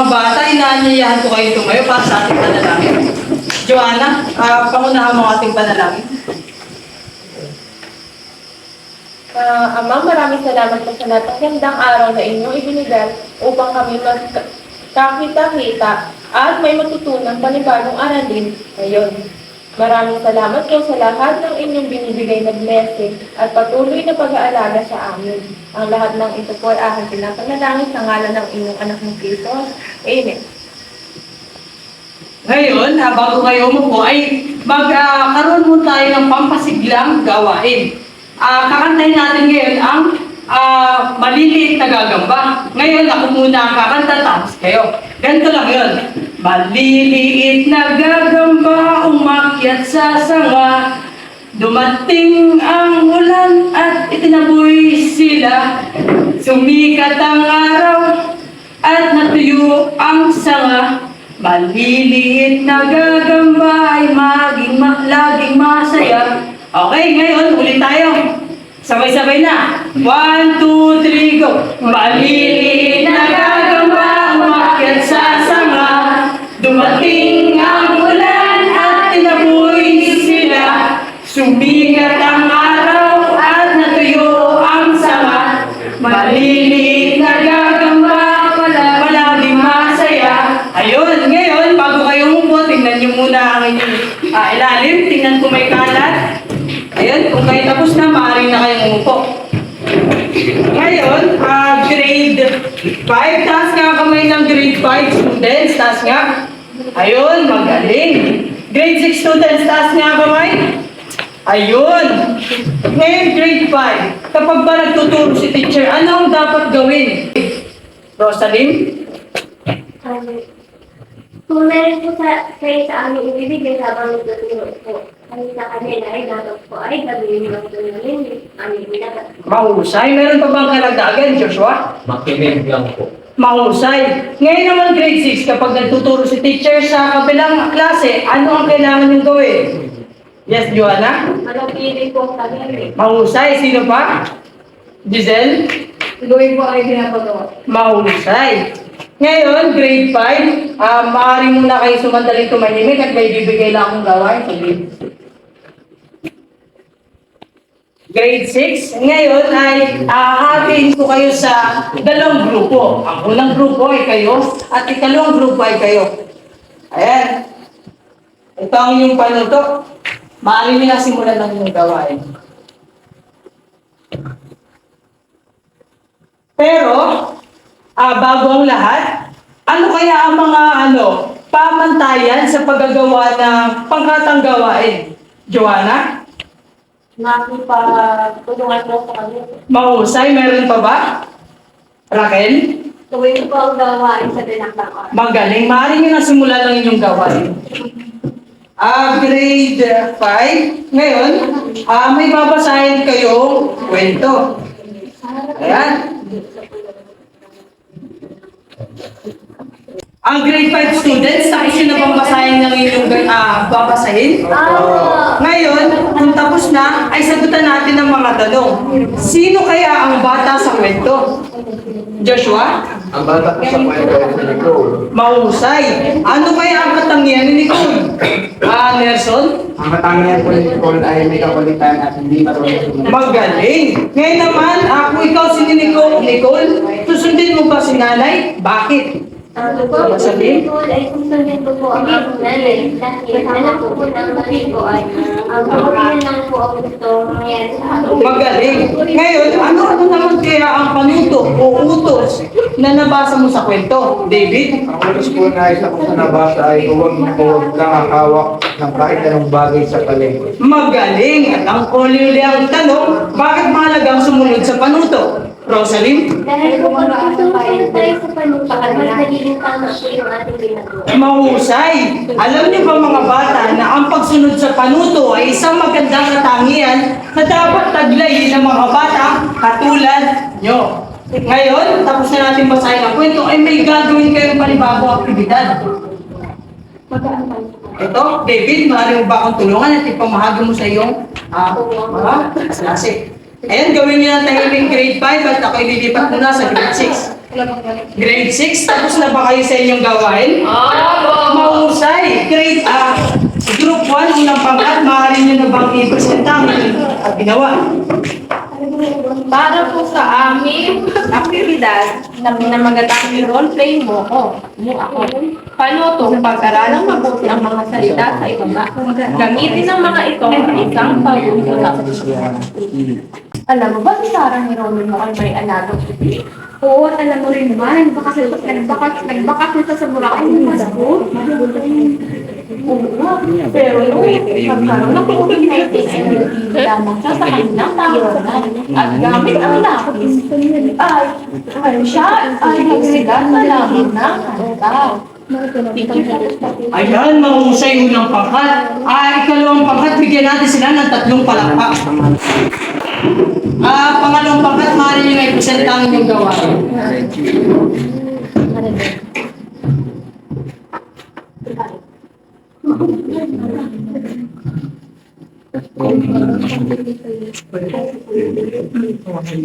Mga bata, inaanyayahan ko kayo tumayo para sa ating panalangin. Joanna, pangunahan mo ating panalangin. Ama, maraming salamat po sa lahat ng gandang araw na inyong ibinigay upang kami magkakita-kita at may matutunan panibagong aralin ngayon. Maraming salamat po sa lahat ng inyong binibigay na blessing at patuloy na pag-aalaga sa amin. Ang lahat ng ito po ay aking pinapanalangin sa ngalan ng inyong anak ng Kristo. Amen. Ngayon, bago kayo umupo, ay magkaroon mo tayo ng pampasiglang gawain. Kakantahin natin ngayon ang maliliit na gagamba. Ngayon, ako muna ang kakanta, tapos kayo. Ganito lang yun. Maliliit na gagamba, umakyat sa sanga. Dumating ang ulan at itinaboy sila. Sumikat ang araw at natuyo ang sanga. Maliliit na gagamba ay laging masaya. Okay, ngayon, ulit tayo. Sabay-sabay na. 1, 2, 3, go! Maliliit na gagamba, umakyat sa sanga. Dumating ang ulan at tinaboy sila. Sumikat ang araw at natuyo ang sanga. Maliliit na gagamba, palaging masaya. Ayun, ngayon, bago kayo umupo, tingnan nyo muna ang inyong ilalim. Tingnan ko may kalat. Ayun, kung kayo tapos na, maaari na kayong umupo. Ngayon, grade 5. Taas nga kamay ng grade 5 students. Taas nga. Ayun, magaling. Grade 6 students, taas nga kamay. Ayun. Ngayon, grade 5. Kapag ba nagtuturo si teacher, ano ang dapat gawin? Rosaline? Kung meron po kayo sa aming ibibigay habang nagtuturo po kami sa kanila ay dapat po ay gawin yung tunalin aming binagat. Mahusay. Meron pa bang kalagdagan, Joshua? Makinig lang po. Mahusay. Ngayon naman grade 6, kapag nagtuturo si teacher sa kabilang klase, ano ang kailangan niyong gawin? Yes, Joanna? Manapili po kami. Mahusay. Sino pa? Giselle? Gawin po ay pinapagawa. Mahusay. Ngayon, grade 5, maaari muna kayo sumandaling tumahimik at may bibigay lang akong gawain. Grade 6, ngayon ay hahatiin ko kayo sa dalawang grupo. Ang unang grupo ay kayo at ikalawang grupo ay kayo. Ayan. Ito ang inyong panuto. Maaari nyo na simulan ng inyong gawain. Pero, bago ang lahat, ano kaya ang mga pamantayan sa paggagawa ng pangkatang gawain? Joanna? Nakipagtulungan po sa kami. Mahusay, meron pa ba? Raquel? Gawin po ang gawain sa dinakdakan. Magaling. Maaari nyo na simulan ng inyong gawain. Grade 5. Ngayon, may babasahin kayong kwento. Ayan. Ang grade 5 students, tapos yun na bang basahin ng inyong babasahin? Ngayon, kung tapos na, ay sagutan natin ang mga tanong. Sino kaya ang bata sa kwento? Joshua? Ang bata ko sa kwento ay si Nicole. Mahusay. Ano kaya ang katangian ni Nicole? Nelson? Ang katangian ko ni Nicole ay may kakulitan at hindi marunong sumunod. Magaling. Ngayon naman, kung ikaw si Nicole, susundin mo ba si nanay? Bakit? Ang po, Sabihin? ay susundin ko po ang aking nanay dahil alam ko po ng mali ko ay ang kapagilan lang po ang gusto mangyari sa akin. Magaling. Ngayon, ano naman kaya ang panuto o utos na nabasa mo sa kwento? David? Ang utos ko na isa ko sa nabasa ay huwag kang hawak ng kahit anong bagay sa paligid. Magaling. At ang uli ang tanong, bakit mahalagang sumunod sa panuto? Rosaline? Dahil po pag susunod tayo sa panutaan, mas nagiging tama po yung ating ginagawa. Mahusay. Alam niyo ba mga bata na ang pagsunod sa panuto ay isang magandang katangian na dapat taglayin ng mga bata katulad nyo. Ngayon, tapos na natin basahin ang kwento, ay may gagawin kayong panibagong aktibidad. Ito, David, maaari mo ba akong tulungan at ipamahagi mo sa iyong mga klase? Ayan, gawin niyo na tahimik grade 5 at ako ililipat muna sa grade 6. Grade 6, tapos na ba kayo sa inyong gawain? Mahusay! Group 1, unang pangkat, maaari niyo na bang i-presenta ang inyong ginawa? Para po sa aming aktibidad na minamagatang i-roleplay mo ako. Paano pag-aralang mabuti ang mga salita sa ibaba? Gamitin ang mga ito sa isang pag-uusap. Alam mo ba si Sarah ni Roman mo ay may alagang puti? Oo, at alam mo rin ba, nagbakasal sa Boracay ng Pasko. Oo nga, pero nung nagkaroon ng COVID-19 ay nagpili lamang siya sa kanilang tahanan. At gamit ang lakot siya ay nagsigat na lamang ng kanta. Ayan, mahusay unang pangkat. Ikalawang pangkat, bigyan natin sila ng 3 palakpak. Pangalawang pangkat, maaari niyo na i-presenta ang inyong gawain.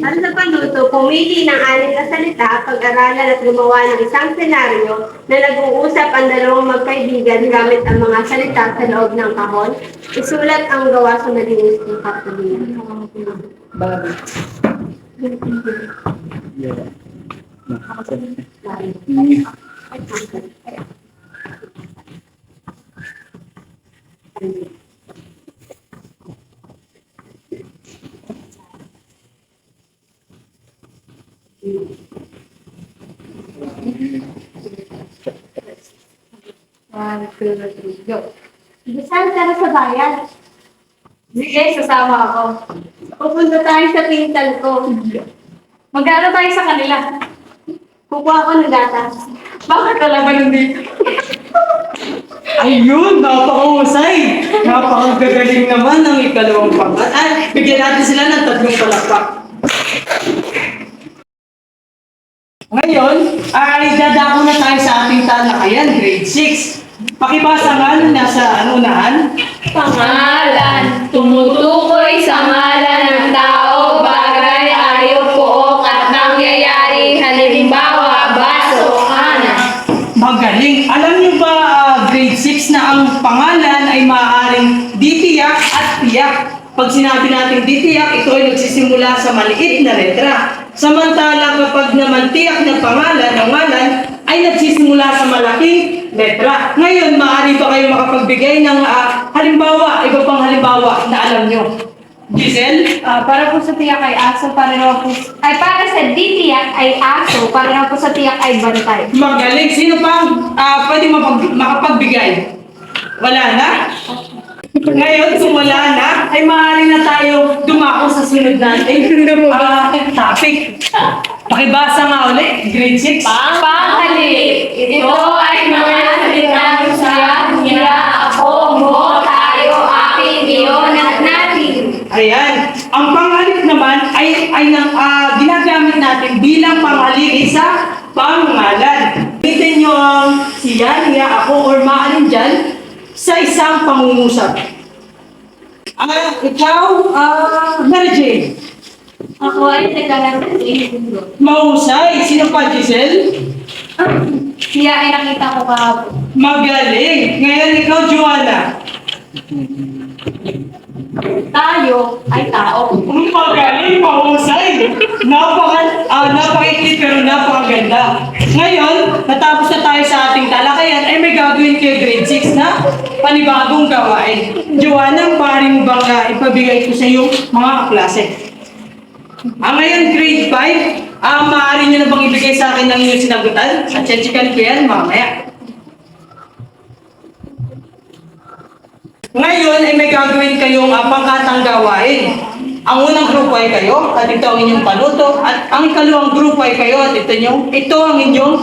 Para sa panuto, pumili ng 6 na salita, pag-aralan at gumawa ng isang senaryo na nag-uusap ang dalawang magkaibigan gamit ang mga salita sa loob ng kahon. Isulat ang gawa sa malinis ng kapatid. Saan ka na sa bayan? Sige, sasama ako. Pupunta tayo sa pinsan ko. Mag-aaral tayo sa kanila. Kukuha ko ng gatas. Bakit ka lang nandito? Ayun, napakahusay! Napakagagaling naman ng ikalawang pangkat. Bigyan natin sila ng 3 palakpak. Ngayon, dadako na tayo sa ating talakayan, grade 6. Pakibasa nga nung nasa unahan. Pangalan, tumutukoy sa ngalan ng tao, bagay, ayok, pook, at nangyayari, halimbawa, baso, kanan. Magaling. Alam niyo ba, grade 6 na ang pangalan ay maaaring ditiyak at tiyak. Pag sinabi natin ditiyak, ito ay nagsisimula sa maliit na letra. Samantala kapag naman tiyak na pangalan o ngalan ay nagsisimula sa malaking letra. Ngayon, maaari ba kayo makapagbigay ng halimbawa, iba pang halimbawa na alam niyo? Giselle? Para po sa tiyak ay aso, para sa ditiyak ay aso, para po sa tiyak ay bantay. Magaling. Sino pang pwede makapagbigay? Wala na? Ngayon, kung wala na, ay maaari na tayo dumako sa sunod natin topic. Pakibasa nga ulit, grade 6. Panghalip, ito ay mga salitang saya, niya, ako, mo, tayo, akin, iyon, at natin. Ayan. Ang panghalip naman ay ginagamit natin bilang panghalip sa pangalan. Gamitin nyo ang siya, niya, ako, or maaring dyan sa isang pangungusap. Ikaw, Mary Jane. Ako ay nagkaroon sa mundo. Mahusay. Sino pa, Giselle? Siya ay nakita ko kahapon. Magaling. Ngayon, ikaw, Joanna. Tayo ay tao. Magaling, mahusay. Napakaikli pero napakaganda. Ngayon, natapos na tayo sa ating talakayan, ay may gagawin kayo grade 6 na panibagong gawain. Joanna, pari mo bang ipabigay ko sa iyong mga kaklase? Ngayon, grade 5, maaari nyo na bang ibigay sa akin ng inyong sinagutan? At chechikan ko yan mamaya. Ngayon ay may gagawin kayong pangkatang gawain. Ang unang grupo ay kayo, at ito ang inyong panuto. At ang ikalawang grupo ay kayo, at ito ang inyong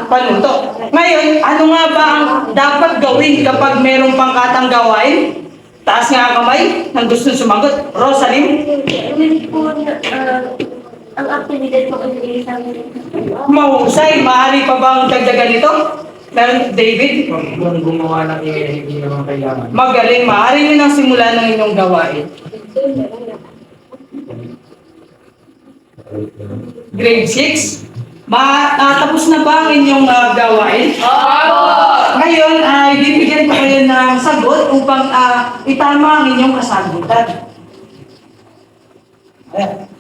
panuto. Ngayon, ano nga ba ang dapat gawin kapag mayroong pangkatang gawain? Taas nga ang kamay ng gusto sumagot. Rosalim? Ang aktibidad ko ay isang Mahusay, maaari pa bang dagdagan ito? Meron, David? Kung gumawa ng hindi naman kailangan. Magaling, maaari nyo nang simulan ng inyong gawain. Grade 6? Tapos na ba ang inyong gawain? Ngayon ay bibigyan ko kayo ng sagot upang itama ang inyong kasagutan. Ayan.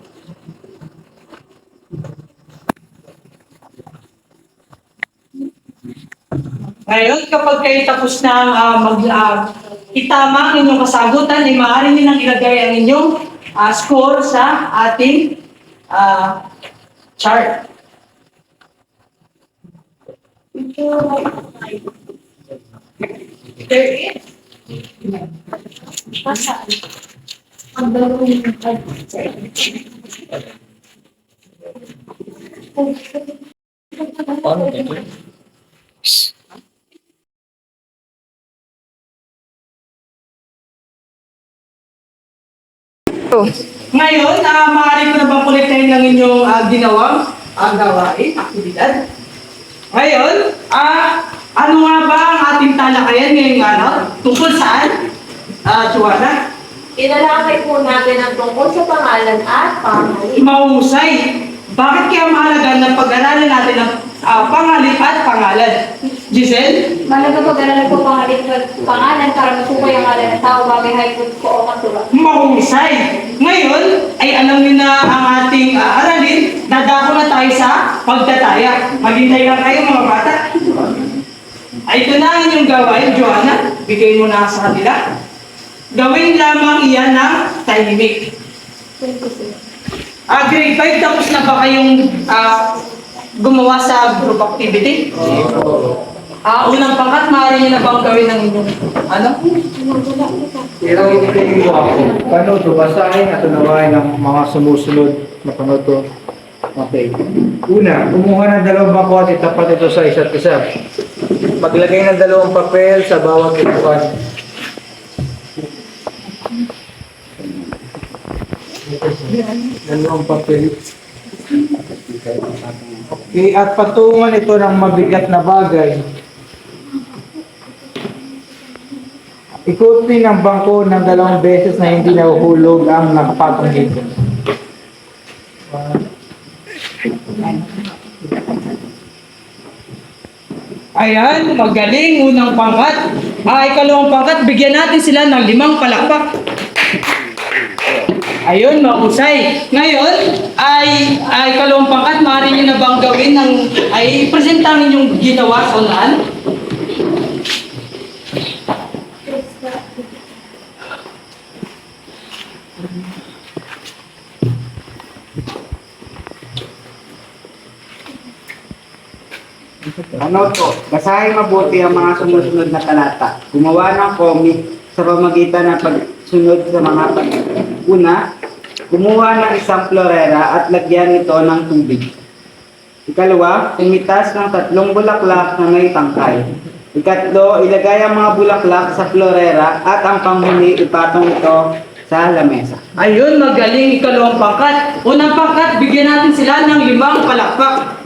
Ngayon, kapag kayo tapos na itama ang inyong kasagutan, ay maaari nyo nang ilagay ang inyong score sa ating chart. Ngayon, maaari ko na bang kolektahin ng inyong ginawang gawain, aktibidad? Ngayon, ano nga ba ang ating talakayan ngayong araw? Tungkol saan? Joanna? Ilalakay po natin ang tungkol sa pangalan at pangalan. Mahusay. Bakit kaya mahalaga na pag-aralan natin ang pangalan at pangalan? Giselle? Malaga pag-aralan po pangalan para masukoy ang ngalan ng tao, bagay, high ko o katulad. Mahusay. Ngayon, ay alam niyo na ang ating aralin. Dadako na tayo sa pagtataya. Maghintay lang kayo mga bata. Ay, ito na ang inyong gawain, Joanna. Bigay mo na sa kanila. Gawin lamang iyan ng tahimik. Grade 5, tapos na ba kayong gumawa sa group activity? Unang pangkat, maaari niyo na bang gawin ng inyong ano? Pero tingin mo ako, paano ito basahin at unawain ng mga sumusunod na panuto? Okay. Una, kumuha ng dalawang bangko at itapat ito sa isa't isa. Maglagay ng dalawang papel sa bawat upuan. Dalawang papel. Okay, at patungan ito ng mabigat na bagay. Ikutin ang bangko ng 2 beses na hindi nahuhulog ang nakapatong dito. Ayan, magaling. Unang pangkat. Ikalawang pangkat, bigyan natin sila ng 5 palakpak. Ayun, mahusay. Ngayon, ay ikalawang pangkat, maaari nyo na bang gawin ay presenta ang inyong ginawa sa unahan? Ano to? Basahin mabuti ang mga sumusunod na talata. Gumawa ng comic sa pamagitan ng pagsunod sa mga Una, kumuha ng isang florera at lagyan ito ng tubig. Ikalawa, pumitas ng 3 bulaklak na may tangkay. Ikatlo, ilagay ang mga bulaklak sa florera at ang panghuli ipatong ito sa lamesa. Ayun, magaling. Ikalawang pangkat. Unang pangkat, bigyan natin sila ng 5 palakpak.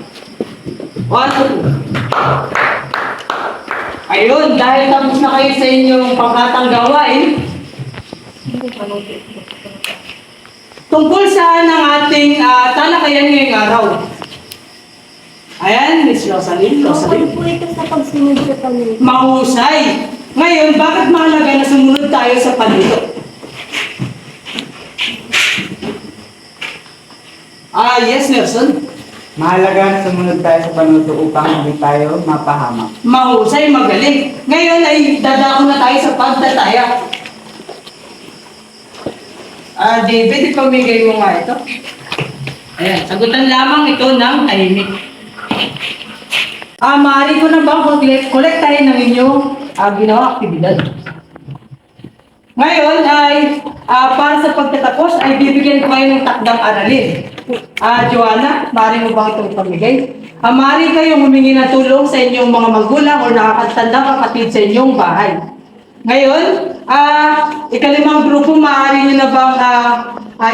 1, 2. Ayun, dahil tapos na kayo sa inyong pangkatang gawain, tungkol saan ang ating talakayan ngayong araw? Ayan, Miss Rosalie. Tungkol po ito sa pagsunod sa Panginoon. Mahusay. Ngayon, bakit mahalaga na sumunod tayo sa panuto? Yes, Nelson. Mahalaga na sumunod tayo sa panuto upang hindi tayo mapahamak. Mahusay, magaling. Ngayon ay dadako na tayo sa pagtataya. David, ipamigay mo nga ito. Ayan, sagutan lamang ito ng tahimik. Maaari ko na ba kolektahin ng inyong ginawa aktibidad? Ngayon ay para sa pagtatapos ay bibigyan ko kayo ng takdang aralin. Joanna, maaari mo ba itong pamigay? Maaari kayong humingi ng tulong sa inyong mga magulang o nakakatandang kapatid sa inyong bahay. Ngayon, ikalimang grupo, maaari nyo na bang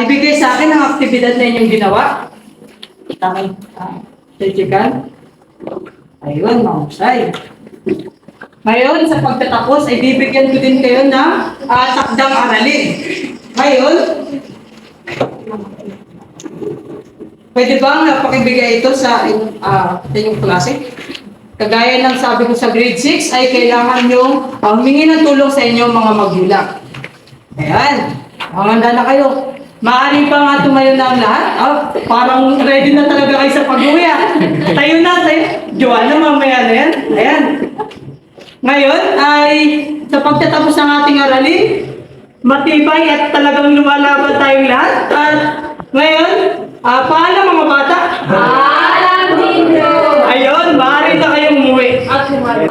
ibigay sa akin ang aktibidad na inyong ginawa? Tamang, Chichikan? Ayun, mahusay. Ngayon, sa pagtatapos, ay bibigyan ko din kayo ng takdang aralin. Ngayon, Pwede bang pakibigay ito sa inyong klase? Kagaya ng sabi ko sa grade 6 ay kailangan nyo humingi ng tulong sa inyong mga magulang. Ayan, hanganda na kayo. Maaari pa nga tumayo na ang lahat. Parang ready na talaga kayo sa pag-uwi. Tayo na, tayo. Joanna, mamaya na yan. Ayan. Ngayon ay sa pagtatapos ng ating aralin, matibay at talagang lumalaban tayong lahat. At ngayon, paalam mga bata. Alam din Ayun, maaari na kayong umuwi. At humalik.